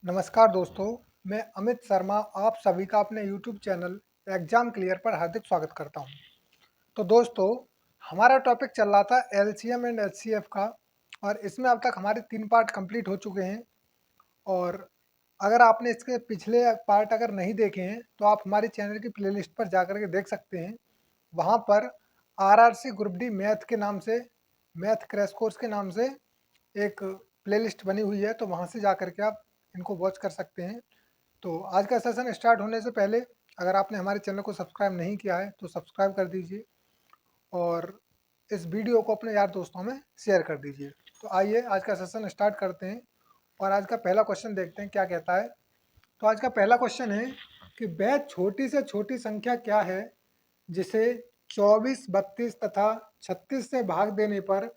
नमस्कार दोस्तों, मैं अमित शर्मा आप सभी का अपने YouTube चैनल एग्जाम क्लियर पर हार्दिक स्वागत करता हूं। तो दोस्तों, हमारा टॉपिक चल रहा था LCM एंड HCF का और इसमें अब तक हमारे 3 पार्ट कंप्लीट हो चुके हैं। और अगर आपने इसके पिछले पार्ट अगर नहीं देखे हैं तो आप हमारे चैनल की प्लेलिस्ट पर जा कर के देख सकते हैं। वहाँ पर RRC ग्रुप डी मैथ के नाम से, मैथ क्रैश कोर्स के नाम से एक प्लेलिस्ट बनी हुई है, तो वहाँ से जा कर के आप इनको वॉच कर सकते हैं। तो आज का सेशन स्टार्ट होने से पहले अगर आपने हमारे चैनल को सब्सक्राइब नहीं किया है तो सब्सक्राइब कर दीजिए और इस वीडियो को अपने यार दोस्तों में शेयर कर दीजिए। तो आइए आज का सेशन स्टार्ट करते हैं और आज का पहला क्वेश्चन देखते हैं क्या कहता है। तो आज का पहला क्वेश्चन है कि वह छोटी से छोटी संख्या क्या है जिसे 24, 32 तथा 36 से भाग देने पर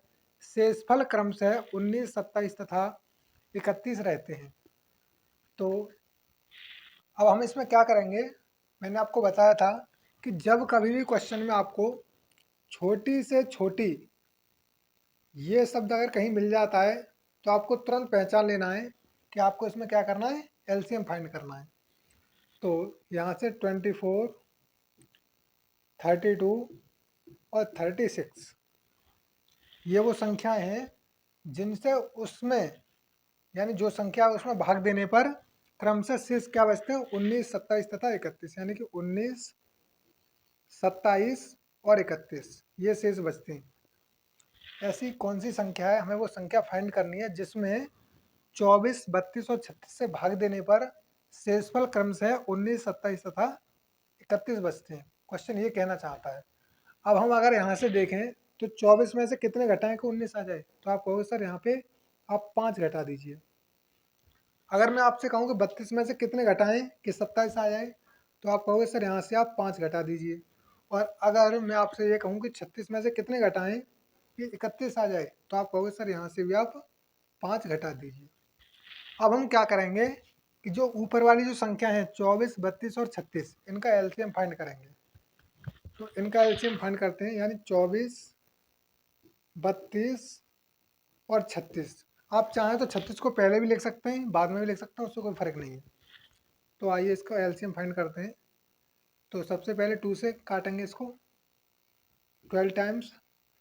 शेषफल क्रमशः 19, 27 तथा 31 रहते हैं। तो अब हम इसमें क्या करेंगे, मैंने आपको बताया था कि जब कभी भी क्वेश्चन में आपको छोटी से छोटी ये शब्द अगर कहीं मिल जाता है तो आपको तुरंत पहचान लेना है कि आपको इसमें क्या करना है, एलसीएम फाइंड करना है। तो यहाँ से 24, 32 और 36 ये वो संख्याएं हैं जिनसे उसमें यानी जो संख्या उसमें भाग देने पर क्रमशः शेष क्या बचते हैं, 19, 27 तथा 31, यानी कि 19, 27 और 31 ये शेष बचते हैं। ऐसी कौन सी संख्या है, हमें वो संख्या फाइंड करनी है जिसमें 24, 32 और 36 से भाग देने पर शेषफल क्रमशः 19, 27 तथा 31 बचते हैं। क्वेश्चन ये कहना चाहता है। अब हम अगर यहाँ से देखें तो 24 में से कितने घटाएं कि 19 आ जाए, तो आप कहोगे सर यहाँ पे आप 5 घटा दीजिए। अगर मैं आपसे कहूँ कि 32 में से कितने घटाएं कि 27 आ जाए, तो आप कहोगे सर यहाँ से आप 5 घटा दीजिए। और अगर मैं आपसे ये कहूँ कि 36 में से कितने घटाएं कि 31 आ जाए, तो आप कहोगे सर यहाँ से भी आप 5 घटा दीजिए। अब हम क्या करेंगे कि जो ऊपर वाली जो संख्या है 24, 32 और 36 इनका एलसीएम फाइंड करेंगे। तो इनका एलसीएम फाइंड करते हैं, यानी 24, 32 और 36। आप चाहें तो 36 को पहले भी लिख सकते हैं, बाद में भी लिख सकते हैं, उससे कोई फर्क नहीं है। तो आइए इसका एलसीएम फाइंड करते हैं। तो सबसे पहले 2 से काटेंगे इसको 12 टाइम्स,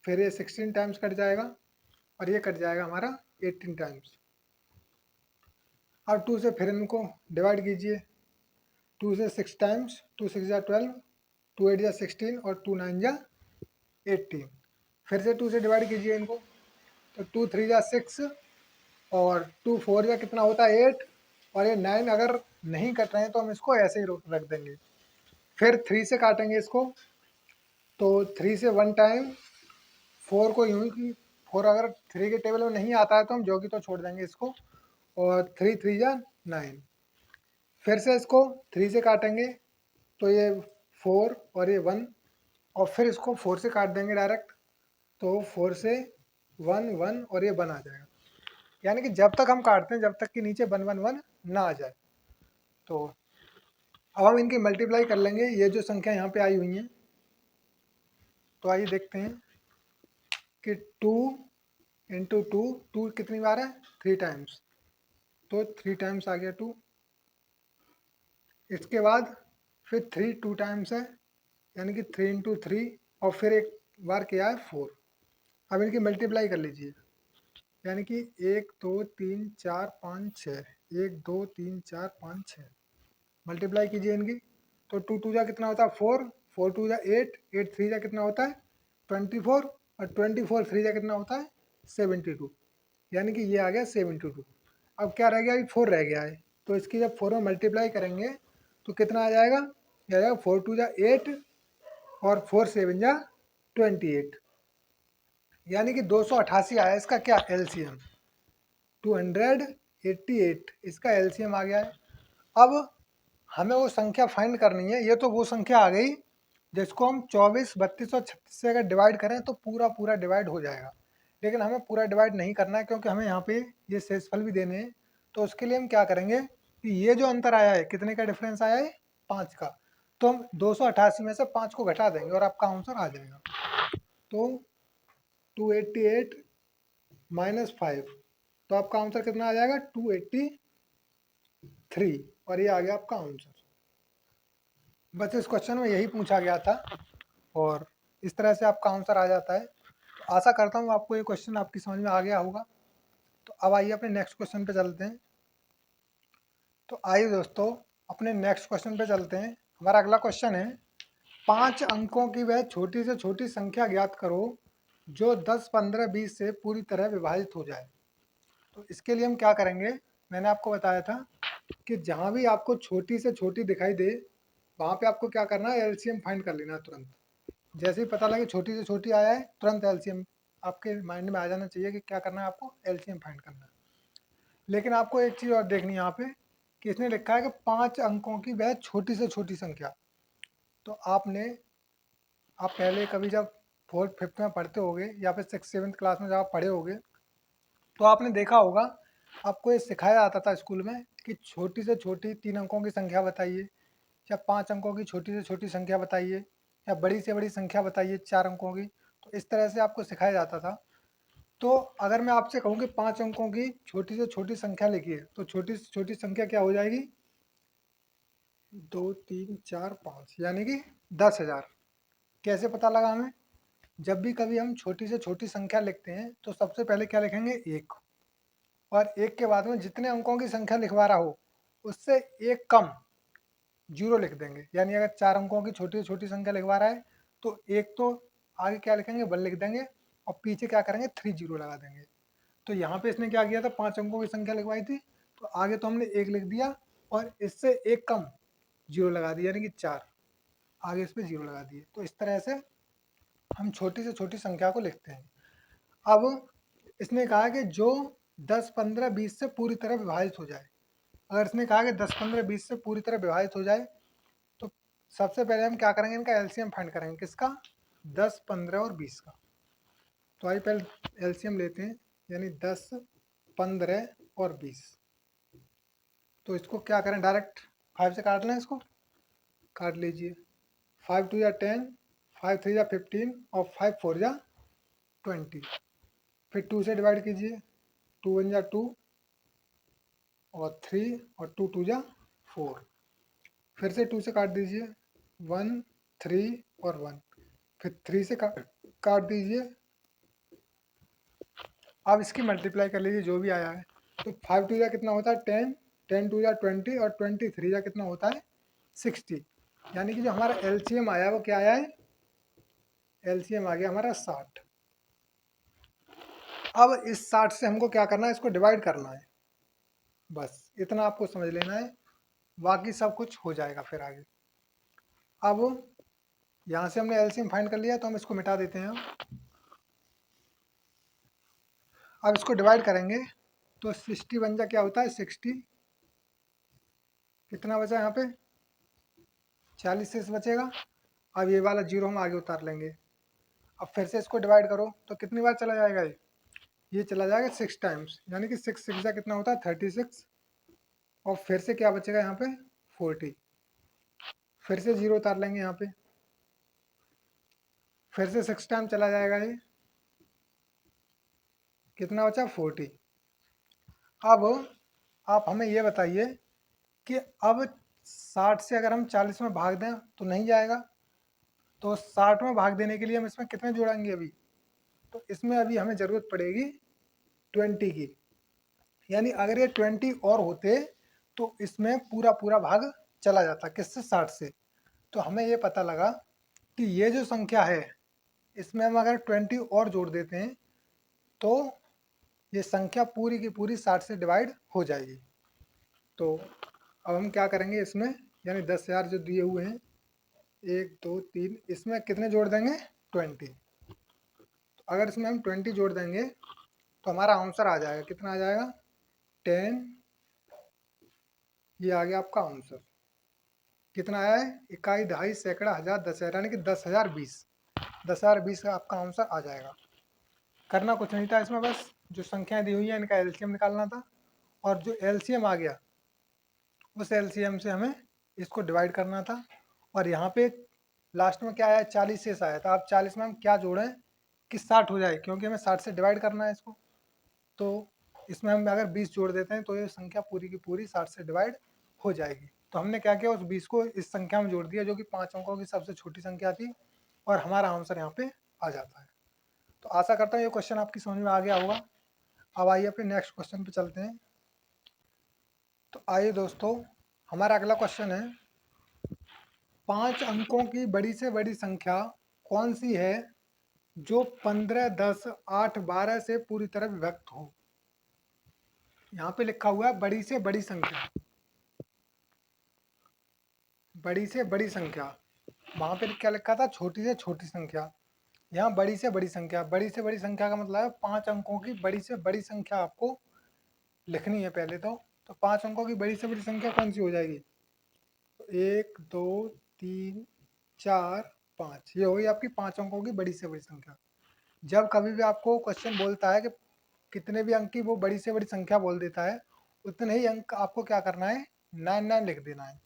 फिर ये 16 टाइम्स कट जाएगा और ये कट जाएगा हमारा 18 टाइम्स। अब 2 से फिर इनको डिवाइड कीजिए, 2 से 6 टाइम्स, 2 6 जा 12, 2 8 जा 16 और 2 9 जा 18। फिर से 2 से डिवाइड कीजिए इनको, तो 2 3 जा 6 और 2 4 जा कितना होता है 8, और ये 9 अगर नहीं कट रहे हैं तो हम इसको ऐसे ही रख देंगे। फिर 3 से काटेंगे इसको, तो 3 से 1 टाइम, 4 को यूं ही कि 4 अगर 3 के टेबल में नहीं आता है तो हम जो कि तो छोड़ देंगे इसको, और 3 3 जा 9। फिर से इसको 3 से काटेंगे, तो ये 4 और ये 1, और फिर इसको 4 से काट देंगे डायरेक्ट, तो 4 से 1 1 और ये 1 आ जाएगा। यानी कि जब तक हम काटते हैं जब तक कि नीचे 1 1 1 ना आ जाए। तो अब हम इनकी मल्टीप्लाई कर लेंगे, ये जो संख्या यहाँ पे आई हुई हैं। तो आइए देखते हैं कि 2 इंटू 2, 2 कितनी बार है 3 टाइम्स, तो 3 टाइम्स आ गया 2। इसके बाद फिर 3 2 टाइम्स है, यानी कि 3 इंटू 3, और फिर एक बार किया है 4। अब इनकी मल्टीप्लाई कर लीजिए, यानी कि 1 2 3 4 5 6, 1 2 3 4 5 6, मल्टीप्लाई कीजिए इनकी। तो 2 2 जा कितना होता है 4, 4 2 जा 8, 8 3 जा कितना होता है 24, और 24 3 जा कितना होता है 72, यानी कि ये आ गया 72। अब क्या रह गया, अभी 4 रह गया है, तो इसकी जब 4 में मल्टीप्लाई करेंगे तो कितना आ जाएगा, ये आ जाएगा 4 2 जा 8 और 4 7 जा 28, यानी कि 288 आया इसका क्या एलसीएम, 288 इसका एलसीएम आ गया है। अब हमें वो संख्या फाइंड करनी है, ये तो वो संख्या आ गई जिसको हम 24, 32 और 36 से अगर डिवाइड करें तो पूरा पूरा डिवाइड हो जाएगा। लेकिन हमें पूरा डिवाइड नहीं करना है क्योंकि हमें यहाँ पे ये शेषफल भी देने हैं। तो उसके लिए हम क्या करेंगे कि ये जो अंतर आया है, कितने का डिफरेंस आया है 5 का, तो हम 288 में से 5 को घटा देंगे और आपका आंसर आ जाएगा। तो 288 माइनस 5, तो आपका आंसर कितना आ जाएगा 288। 3 और ये आ गया आपका आंसर। बस इस क्वेश्चन में यही पूछा गया था और इस तरह से आपका आंसर आ जाता है। तो आशा करता हूँ आपको ये क्वेश्चन आपकी समझ में आ गया होगा। तो अब आइए अपने नेक्स्ट क्वेश्चन पे चलते हैं। तो आइए दोस्तों अपने नेक्स्ट क्वेश्चन पे चलते हैं। हमारा अगला क्वेश्चन है 5 अंकों की वह छोटी से छोटी संख्या ज्ञात करो जो 10, 15, 20 से पूरी तरह विभाजित हो जाए। तो इसके लिए हम क्या करेंगे, मैंने आपको बताया था कि जहाँ भी आपको छोटी से छोटी दिखाई दे वहाँ पे आपको क्या करना है, एलसीएम फाइंड कर लेना है तुरंत। जैसे ही पता लगे छोटी से छोटी आया है तुरंत एलसीएम आपके माइंड में आ जाना चाहिए कि क्या करना है, आपको एलसीएम फाइंड करना है। लेकिन आपको एक चीज़ और देखनी है यहाँ पे कि इसने लिखा है कि 5 अंकों की वह छोटी से छोटी संख्या। तो आप पहले कभी जब 4th 5th में पढ़ते होगे या फिर 6th 7th क्लास में जब आप पढ़े होगे तो आपने देखा होगा, आपको ये सिखाया जाता था स्कूल में कि छोटी से छोटी 3 अंकों की संख्या बताइए, या 5 अंकों की छोटी से छोटी संख्या बताइए, या बड़ी से बड़ी संख्या बताइए 4 अंकों की। तो इस तरह से आपको सिखाया जाता था। तो अगर मैं आपसे कहूँ कि 5 अंकों की छोटी से छोटी संख्या लिखिए तो छोटी से छोटी संख्या क्या हो जाएगी, 2 3 4 5 यानी कि 10,000। कैसे पता लगा हमें, जब भी कभी हम छोटी से छोटी संख्या लिखते हैं तो सबसे पहले क्या लिखेंगे, 1, और 1 के बाद में जितने अंकों की संख्या लिखवा रहा हो उससे एक कम जीरो लिख देंगे। यानी अगर 4 अंकों की छोटी से छोटी संख्या लिखवा रहा है तो एक तो आगे क्या लिखेंगे, 1 लिख देंगे और पीछे क्या करेंगे, 3 जीरो लगा देंगे। तो यहाँ पे इसने क्या किया था, 5 अंकों की संख्या लिखवाई थी तो आगे तो हमने 1 लिख दिया और इससे एक कम जीरो लगा दिया यानी कि 4, आगे इस पर जीरो लगा दिए। तो इस तरह से हम छोटी से छोटी संख्या को लिखते हैं। अब इसने कहा कि जो 10, 15, 20 से पूरी तरह विभाजित हो जाए। अगर इसने कहा कि 10, 15, 20 से पूरी तरह विभाजित हो जाए तो सबसे पहले हम क्या करेंगे, इनका एलसीएम फाइंड करेंगे। किसका, 10, 15 और 20 का। तो आइए पहले एलसीएम लेते हैं, यानी 10, 15 और 20। तो इसको क्या करें, डायरेक्ट 5 से काट लें, इसको काट लीजिए। 5 2 या 10, 5 3 या 15 और 5 4 या 20। फिर 2 से डिवाइड कीजिए, 2 1 या 2 और 3 और 2 2 या 4। फिर से 2 से काट दीजिए, 1 3 और 1। फिर 3 से काट दीजिए। अब इसकी मल्टीप्लाई कर लीजिए जो भी आया है। तो 5 2 या कितना होता है, 10, 10 2 या 20 और 23 या कितना होता है, 60। यानी कि जो हमारा एलसीएम आया वो क्या आया है, एलसीएम आ गया हमारा 60। अब इस 60 से हमको क्या करना है, इसको डिवाइड करना है। बस इतना आपको समझ लेना है, बाकी सब कुछ हो जाएगा फिर आगे। अब यहाँ से हमने एलसीएम फाइंड कर लिया तो हम इसको मिटा देते हैं। अब इसको डिवाइड करेंगे तो 60 बन जा क्या होता है, 60। कितना बचा यहाँ पे, 40 से बचेगा। अब ये वाला जीरो हम आगे उतार लेंगे। अब फिर से इसको डिवाइड करो तो कितनी बार चला जाएगा, ये चला जाएगा 6 टाइम्स। यानी कि 6 6 जा कितना होता है, 36। और फिर से क्या बचेगा यहाँ पे, 40। फिर से जीरो उतार लेंगे यहाँ पे, फिर से 6 टाइम चला जाएगा ये, कितना बचा, 40। अब आप हमें ये बताइए कि अब 60 से अगर हम 40 में भाग दें तो नहीं जाएगा। तो 60 में भाग देने के लिए हम इसमें कितने जोड़ेंगे अभी, तो इसमें अभी हमें ज़रूरत पड़ेगी 20 की। यानी अगर ये 20 और होते तो इसमें पूरा पूरा भाग चला जाता, किससे, 60 से। तो हमें ये पता लगा कि ये जो संख्या है इसमें हम अगर 20 और जोड़ देते हैं तो ये संख्या पूरी की पूरी 60 से डिवाइड हो जाएगी। तो अब हम क्या करेंगे इसमें, यानी 10,000 जो दिए हुए हैं, 1 2 3, इसमें कितने जोड़ देंगे, 20। तो अगर इसमें हम 20 जोड़ देंगे तो हमारा आंसर आ जाएगा, कितना आ जाएगा, 10। ये आ गया आपका आंसर। कितना आया है, इकाई, दहाई, सैकड़ा, हजार, 10,000, यानी कि 10,020। 10,020 का आपका आंसर आ जाएगा। करना कुछ नहीं था इसमें, बस जो संख्याएं दी हुई हैं इनका एलसीएम निकालना था और जो एलसीएम आ गया उस एलसीएम से हमें इसको डिवाइड करना था। और यहाँ पे लास्ट में क्या आया, 40 शेष आया था। अब 40 में हम क्या जोड़ें कि 60 हो जाए, क्योंकि हमें 60 से डिवाइड करना है इसको। तो इसमें हम अगर 20 जोड़ देते हैं तो ये संख्या पूरी की पूरी 60 से डिवाइड हो जाएगी। तो हमने क्या किया, उस 20 को इस संख्या में जोड़ दिया जो कि 5 अंकों की सबसे छोटी संख्या थी, और हमारा आंसर यहाँ पे आ जाता है। तो आशा करता हूँ ये क्वेश्चन आपकी समझ में आ गया होगा। अब आइए अपने नेक्स्ट क्वेश्चन पे चलते हैं। तो आइए दोस्तों, हमारा अगला क्वेश्चन है, 5 अंकों की बड़ी से बड़ी संख्या कौन सी है जो 15, 10, 8, 12 से पूरी तरह विभक्त हो। यहाँ पे लिखा हुआ है बड़ी से बड़ी संख्या, बड़ी से बड़ी संख्या। वहां पे क्या लिखा था, छोटी से छोटी संख्या। यहाँ बड़ी से बड़ी संख्या, बड़ी से बड़ी संख्या का मतलब है 5 अंकों की बड़ी से बड़ी संख्या आपको लिखनी है पहले तो 5 अंकों की बड़ी से बड़ी संख्या कौन सी हो जाएगी, तो 1, 2, 3, 4, 5, ये होगी आपकी 5 अंकों की बड़ी से बड़ी संख्या। जब कभी भी आपको क्वेश्चन बोलता है कि कितने भी अंक की वो बड़ी से बड़ी संख्या बोल देता है, उतने ही अंक आपको क्या करना है, 99 लिख देना है,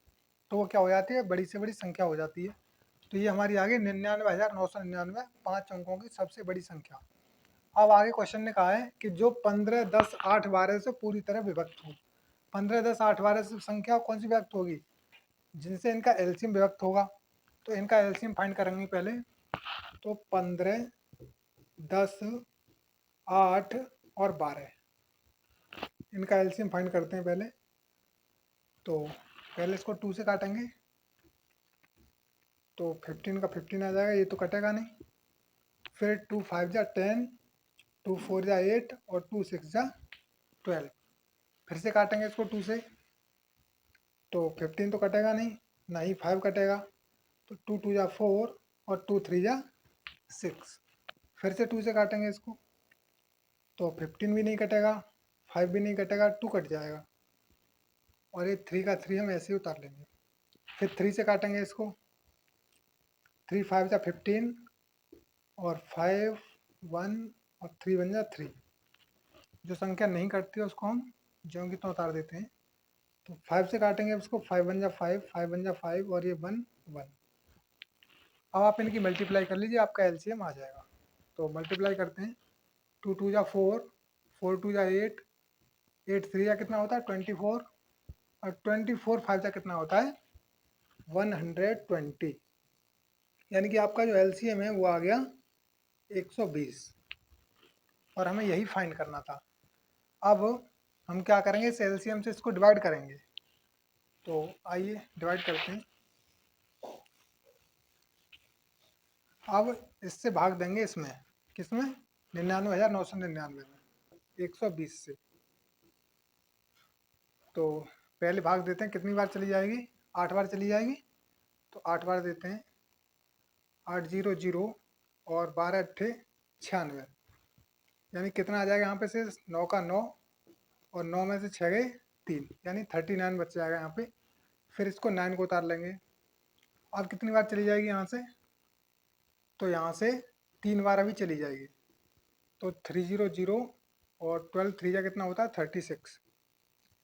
तो वो क्या हो जाती है, बड़ी से बड़ी संख्या हो जाती है। तो ये हमारी आ गई 99,999, 5 अंकों की सबसे बड़ी संख्या। अब आगे क्वेश्चन ने कहा है कि जो 15, 10, 8, 12 से पूरी तरह विभक्त हो। 15, 10, 8, 12 से संख्या कौन सी विभक्त होगी, जिनसे इनका एलसीएम विभक्त होगा। तो इनका एलसीएम फाइंड करेंगे पहले। तो 15, 10, 8 और 12, इनका एलसीएम फाइंड करते हैं पहले। तो पहले इसको 2 से काटेंगे, तो 15 का 15 आ जाएगा, ये तो कटेगा नहीं। फिर 2 5 जा 10, 2 4 जा 8 और 2 6 जा 12। फिर से काटेंगे इसको 2 से, तो 15 तो कटेगा नहीं, ना ही 5 कटेगा। तो 2 2 जा 4 और 2 3 जा 6। फिर से 2 से काटेंगे इसको, तो 15 भी नहीं कटेगा, 5 भी नहीं कटेगा, 2 कट जाएगा, और ये 3 का 3 हम ऐसे ही उतार लेंगे। फिर 3 से काटेंगे इसको, 3 5 जा 15 और 5 1 और 3 1 जा 3। जो संख्या नहीं कटती है उसको हम ज्यों की त्यों उतार देते हैं। तो 5 से काटेंगे उसको, 5 1 जा 5, 5 1 जा 5 और ये 1 1। अब आप इनकी मल्टीप्लाई कर लीजिए, आपका एलसीएम आ जाएगा। तो मल्टीप्लाई करते हैं, 2 2 जा 4, 4 2 जा 8, 8 3 जा कितना होता है 24, और 24 5 जा कितना होता है 120। यानी कि आपका जो एलसीएम है वो आ गया 120, और हमें यही फाइंड करना था। अब हम क्या करेंगे, इस एलसीएम से इसको डिवाइड करेंगे। तो आइए डिवाइड करते हैं। अब इससे भाग देंगे इसमें, किसमें, 99,999 में 120 से। तो पहले भाग देते हैं, कितनी बार चली जाएगी, 8 बार चली जाएगी। तो 8 बार देते हैं, 8 0 0 और 12 अट्ठे 96, यानी कितना आ जाएगा यहाँ पे से 9 का 9, और 9 में से 6 गए 3, यानी 39 बच जाएगा यहाँ पे। फिर इसको 9 को उतार लेंगे। अब कितनी बार चली जाएगी यहाँ से, तो यहाँ से 3 बार अभी चली जाएगी। तो 3 0 0 और 12 3 का कितना होता है 36,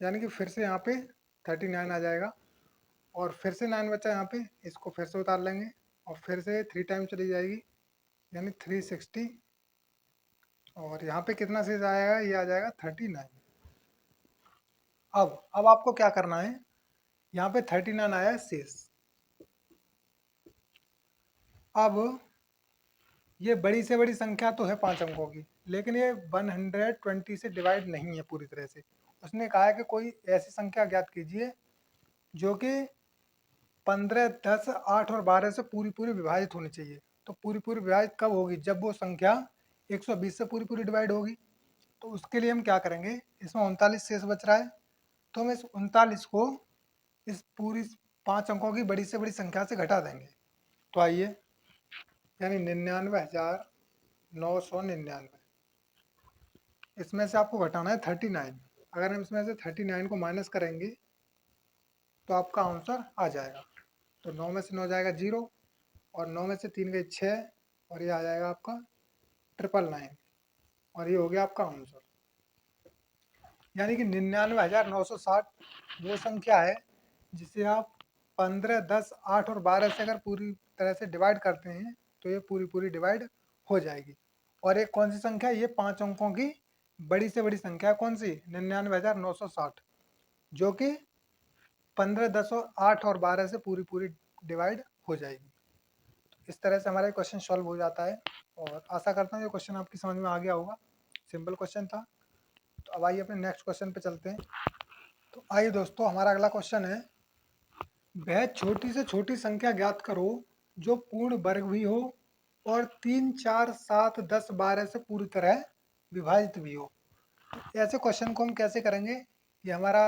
यानी कि फिर से यहाँ पे 39 आ जाएगा। और फिर से 9 बचा यहाँ पे, इसको फिर से उतार लेंगे, और फिर से 3 टाइम चली जाएगी, यानी 360। और यहाँ पे कितना शेष आएगा, ये आ जाएगा 39। अब आपको क्या करना है, यहाँ पे 39 आया है शेष। अब ये बड़ी से बड़ी संख्या तो है 5 अंकों की, लेकिन ये 120 से डिवाइड नहीं है पूरी तरह से। उसने कहा है कि कोई ऐसी संख्या ज्ञात कीजिए जो कि 15, 10, 8 और 12 से पूरी पूरी विभाजित होनी चाहिए। तो पूरी पूरी विभाजित कब होगी, जब वो संख्या 120 से पूरी पूरी डिवाइड होगी। तो उसके लिए हम क्या करेंगे, इसमें 39 शेष बच रहा है, तो हम इस 39 को इस पूरी 5 अंकों की बड़ी से बड़ी संख्या से घटा देंगे। तो आइए, यानी 99,999, इसमें से आपको घटाना है 39। अगर हम इसमें से 39 को माइनस करेंगे तो आपका आंसर आ जाएगा। तो 9 में से 9 जाएगा 0, और 9 में से 3 गए 6, और ये आ जाएगा आपका 999, और ये हो गया आपका आंसर। यानी कि 99,960 वो संख्या है जिसे आप 15, 10, 8 और 12 से अगर पूरी तरह से डिवाइड करते हैं तो ये पूरी पूरी डिवाइड हो जाएगी। और एक कौन सी संख्या, ये 5 अंकों की बड़ी से बड़ी संख्या कौन सी, 99,960, जो कि 15, 10 और 8 और 12 से पूरी पूरी डिवाइड हो जाएगी। इस तरह से हमारा क्वेश्चन सॉल्व हो जाता है और आशा करता हूँ ये क्वेश्चन आपकी समझ में आ गया होगा। सिंपल क्वेश्चन था। तो अब आइए अपने नेक्स्ट क्वेश्चन पे चलते हैं। तो आइए दोस्तों, हमारा अगला क्वेश्चन है, वह छोटी से छोटी संख्या ज्ञात करो जो पूर्ण वर्ग भी हो और 3, 4, 7, 10, 12 से पूरी तरह विभाजित भी हो। ऐसे क्वेश्चन को हम कैसे करेंगे, ये हमारा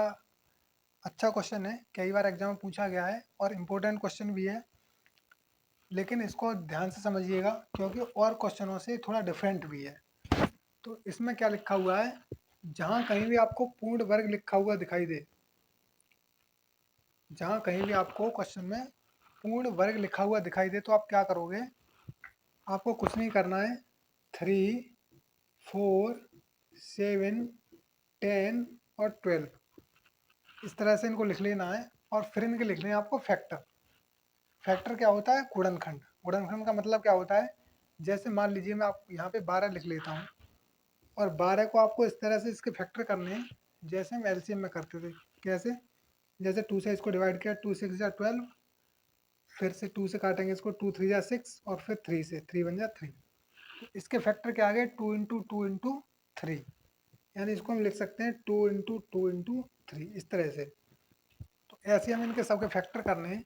अच्छा क्वेश्चन है, कई बार एग्जाम में पूछा गया है और इम्पोर्टेंट क्वेश्चन भी है, लेकिन इसको ध्यान से समझिएगा क्योंकि और क्वेश्चनों से थोड़ा डिफरेंट भी है। तो इसमें क्या लिखा हुआ है, जहाँ कहीं भी आपको पूर्ण वर्ग लिखा हुआ दिखाई दे, जहाँ कहीं भी आपको क्वेश्चन में पूर्ण वर्ग लिखा हुआ दिखाई दे तो आप क्या करोगे, आपको कुछ नहीं करना है, 3, 4, 7, 10 और 12 इस तरह से इनको लिख लेना है और फिर इनके लिखने हैं आपको फैक्टर। फैक्टर क्या होता है, गुणनखंड। गुणनखंड का मतलब क्या होता है, जैसे मान लीजिए मैं आप यहाँ पे 12 लिख लेता हूँ और 12 को आपको इस तरह से इसके फैक्टर करने हैं जैसे हम एलसीएम में करते थे। कैसे, जैसे 2 से इसको डिवाइड किया, 2 6 जा 12, फिर से 2 से काटेंगे इसको, 2 3 जा 6 और फिर 3 से 3 1 जा 3। तो इसके फैक्टर क्या आ गए, 2 इंटू 2 इंटू 3, यानी इसको हम लिख सकते हैं 2 इंटू 2 इंटू 3 इस तरह से। तो ऐसे हम इनके सबके फैक्टर करने हैं।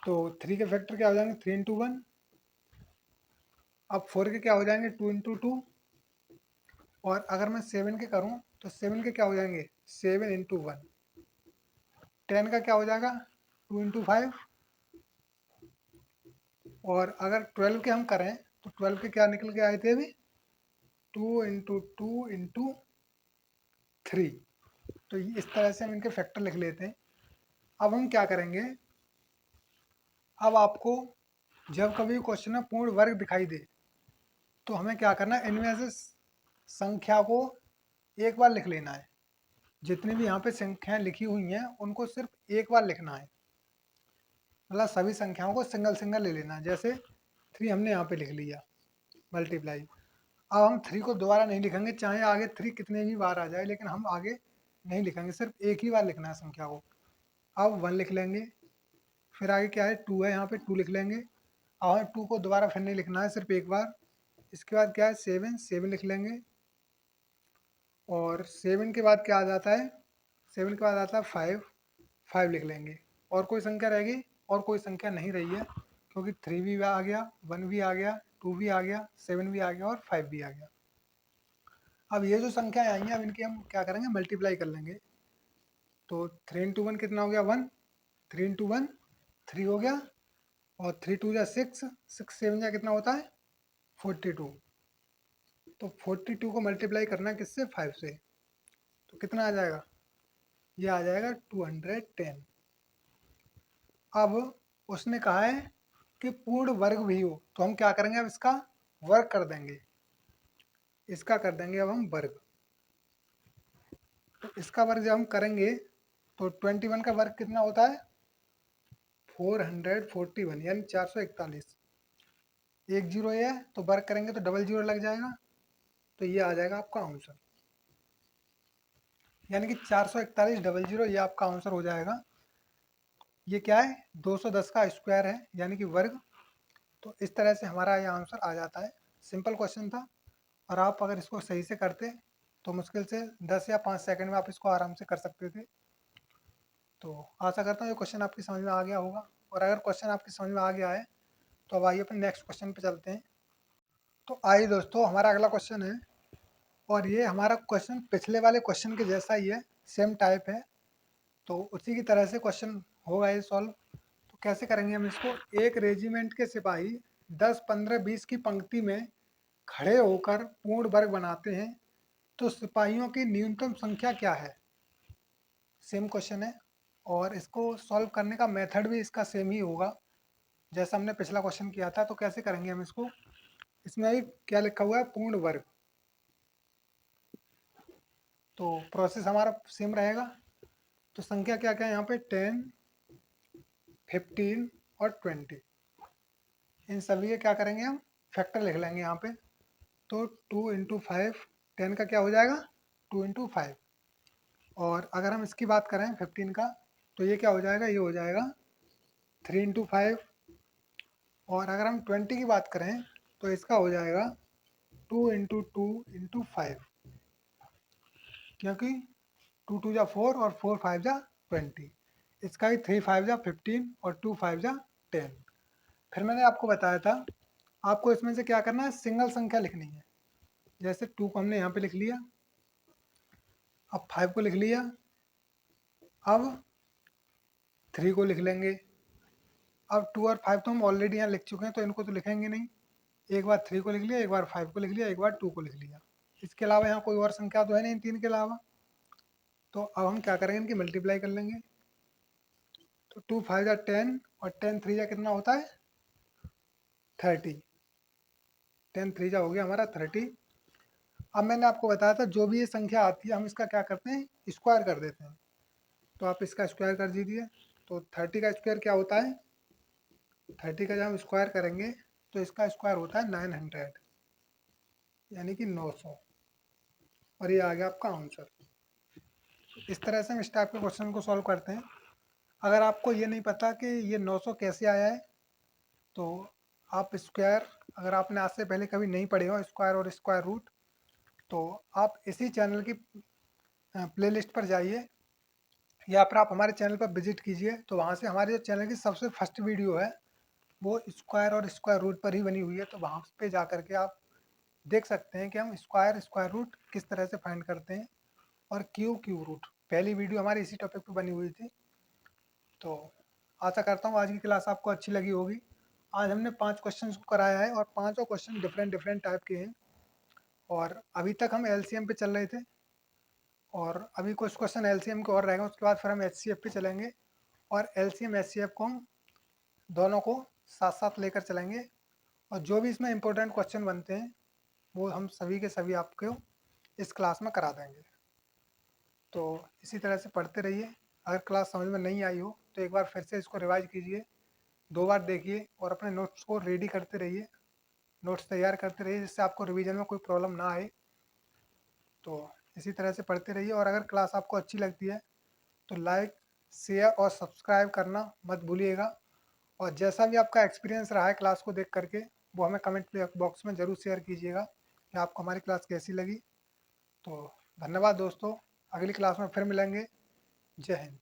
तो 3 के फैक्टर क्या हो जाएंगे, 3 इंटू 1। अब 4 के क्या हो जाएंगे, 2 इंटू 2। और अगर मैं 7 के करूं तो 7 के क्या हो जाएंगे, 7 इंटू 1। 10 का क्या हो जाएगा, 2 इंटू 5। और अगर 12 के हम करें तो 12 के क्या निकल के आए थे अभी, 2 इंटू 2 इंटू 3। तो इस तरह से हम इनके फैक्टर लिख लेते हैं। अब हम क्या करेंगे, अब आपको जब कभी क्वेश्चन में पूर्ण वर्ग दिखाई दे तो हमें क्या करना है, इनमें से संख्या को एक बार लिख लेना है। जितनी भी यहाँ पे संख्याएं लिखी हुई हैं उनको सिर्फ एक बार लिखना है, मतलब सभी संख्याओं को सिंगल सिंगल ले लेना है। जैसे 3 हमने यहाँ पे लिख लिया, मल्टीप्लाई। अब हम 3 को दोबारा नहीं लिखेंगे, चाहे आगे 3 कितने भी बार आ जाए, लेकिन हम आगे नहीं लिखेंगे, सिर्फ एक ही बार लिखना है संख्या को। अब 1 लिख लेंगे, फिर आगे क्या है, 2 है, यहाँ पे 2 लिख लेंगे। और 2 को दोबारा फिर नहीं लिखना है, सिर्फ एक बार। इसके बाद क्या है, 7 7 लिख लेंगे। और 7 के बाद क्या आ जाता है, 7 के बाद आता है 5 5 लिख लेंगे। और कोई संख्या रहेगी, और कोई संख्या नहीं रही है, क्योंकि 3 भी आ गया, 1 भी आ गया, 2 भी आ गया, 7 भी आ गया और 5 भी आ गया। अब ये जो संख्याएं आई हैं, अब इनकी हम क्या करेंगे, मल्टीप्लाई कर लेंगे। तो 3 इंटू 1 कितना हो गया, 1। 3 इंटू 1 3 हो गया। और 3 2 जा 6, 6 7 जा कितना होता है, 42। तो 42 को मल्टीप्लाई करना है किससे, 5 से। तो कितना आ जाएगा, ये आ जाएगा 210। अब उसने कहा है कि पूर्ण वर्ग भी हो, तो हम क्या करेंगे, अब इसका वर्ग कर देंगे। इसका कर देंगे अब हम वर्ग। तो इसका वर्ग जब हम करेंगे तो 21 का वर्ग कितना होता है, 441, यानी 441। एक जीरो ये है तो वर्ग करेंगे तो डबल जीरो लग जाएगा, तो ये आ जाएगा आपका आंसर। यानी कि 441 डबल जीरो, ये आपका आंसर हो जाएगा। ये क्या है, 210 का स्क्वायर है, यानी कि वर्ग। तो इस तरह से हमारा ये आंसर आ जाता है। सिंपल क्वेश्चन था, और आप अगर इसको सही से करते तो मुश्किल से 10 या 5 सेकंड में आप इसको आराम से कर सकते थे। तो आशा करता हूँ ये क्वेश्चन आपकी समझ में आ गया होगा। और अगर क्वेश्चन आपकी समझ में आ गया है तो अब आइए अपने नेक्स्ट क्वेश्चन पे चलते हैं। तो आइए दोस्तों, हमारा अगला क्वेश्चन है, और ये हमारा क्वेश्चन पिछले वाले क्वेश्चन के जैसा ही है, सेम टाइप है। तो उसी की तरह से क्वेश्चन होगा ये सॉल्व। तो कैसे करेंगे हम इसको, एक रेजिमेंट के सिपाही 10, 15, 20 की पंक्ति में खड़े होकर पूर्ण वर्ग बनाते हैं, तो सिपाहियों की न्यूनतम संख्या क्या है। सेम क्वेश्चन है, और इसको सॉल्व करने का मेथड भी इसका सेम ही होगा जैसा हमने पिछला क्वेश्चन किया था। तो कैसे करेंगे हम इसको, इसमें ही क्या लिखा हुआ है, पूर्ण वर्ग। तो प्रोसेस हमारा सेम रहेगा। तो संख्या क्या क्या है यहाँ पे, 10, 15 और 20। इन सभी के क्या करेंगे हम, फैक्टर लिख लेंगे यहाँ पे। तो 2 इंटू 5, 10 का क्या हो जाएगा, 2 इंटू 5। और अगर हम इसकी बात करें 15 का, तो ये क्या हो जाएगा, ये हो जाएगा 3 × 5। और अगर हम 20 की बात करें तो इसका हो जाएगा 2 × 2 × 5, क्योंकि 2 × 2 = 4 और 4 × 5 = 20। इसका ही 3 × 5 = 15 और 2 × 5 = 10। फिर मैंने आपको बताया था आपको इसमें से क्या करना है, सिंगल संख्या लिखनी है। जैसे 2 को हमने यहाँ पे लिख लिया, अब 5 को लिख लिया, अब 3 को लिख लेंगे। अब 2 और 5 तो हम ऑलरेडी यहाँ लिख चुके हैं, तो इनको तो लिखेंगे नहीं। एक बार 3 को लिख लिया, एक बार 5 को लिख लिया, एक बार 2 को लिख लिया। इसके अलावा यहाँ कोई और संख्या तो है नहीं 3 के अलावा। तो अब हम क्या करेंगे, इनकी मल्टीप्लाई कर लेंगे। तो 2 × 5 = 10 और 10 × 3 = कितना होता है, 30। 10 × 3 = हो गया हमारा 30। अब मैंने आपको बताया था जो भी ये संख्या आती है हम इसका क्या करते हैं, स्क्वायर कर देते हैं। तो आप इसका स्क्वायर कर दीजिए। तो 30 का स्क्वायर क्या होता है, 30 का जब हम स्क्वायर करेंगे तो इसका स्क्वायर होता है 900, यानी कि 900। और ये आ गया आपका आंसर। इस तरह से हम इस टाइप के क्वेश्चन को सॉल्व करते हैं। अगर आपको ये नहीं पता कि ये 900 कैसे आया है, तो आप स्क्वायर, अगर आपने आज से पहले कभी नहीं पढ़े हो स्क्वायर और स्क्वायर रूट, तो आप इसी चैनल की प्लेलिस्ट पर जाइए या फिर आप हमारे चैनल पर विजिट कीजिए। तो वहाँ से हमारे जो चैनल की सबसे फर्स्ट वीडियो है वो स्क्वायर और स्क्वायर रूट पर ही बनी हुई है। तो वहाँ पे जा करके आप देख सकते हैं कि हम स्क्वायर रूट किस तरह से फाइंड करते हैं, और क्यूब रूट पहली वीडियो हमारी इसी टॉपिक पर बनी हुई थी। तो आशा करता हूँ आज की क्लास आपको अच्छी लगी होगी। आज हमने 5 क्वेश्चन को कराया है और पाँचों क्वेश्चन डिफरेंट डिफरेंट टाइप के हैं। और अभी तक हम एलसीएम पे चल रहे थे, और अभी कुछ क्वेश्चन एलसीएम के और रहेंगे, उसके बाद फिर हम एचसीएफ पे चलेंगे। और एलसीएम एचसीएफ को हम दोनों को साथ साथ लेकर चलेंगे। और जो भी इसमें इम्पोर्टेंट क्वेश्चन बनते हैं वो हम सभी के सभी आपको इस क्लास में करा देंगे। तो इसी तरह से पढ़ते रहिए। अगर क्लास समझ में नहीं आई हो तो एक बार फिर से इसको रिवाइज कीजिए, 2 बार देखिए और अपने नोट्स को रेडी करते रहिए, नोट्स तैयार करते रहिए, जिससे आपको रिवीजन में कोई प्रॉब्लम ना आए। तो इसी तरह से पढ़ते रहिए। और अगर क्लास आपको अच्छी लगती है तो लाइक, शेयर और सब्सक्राइब करना मत भूलिएगा। और जैसा भी आपका एक्सपीरियंस रहा है क्लास को देख करके, वो हमें कमेंट बॉक्स में ज़रूर शेयर कीजिएगा कि आपको हमारी क्लास कैसी लगी। तो धन्यवाद दोस्तों, अगली क्लास में फिर मिलेंगे। जय हिंद।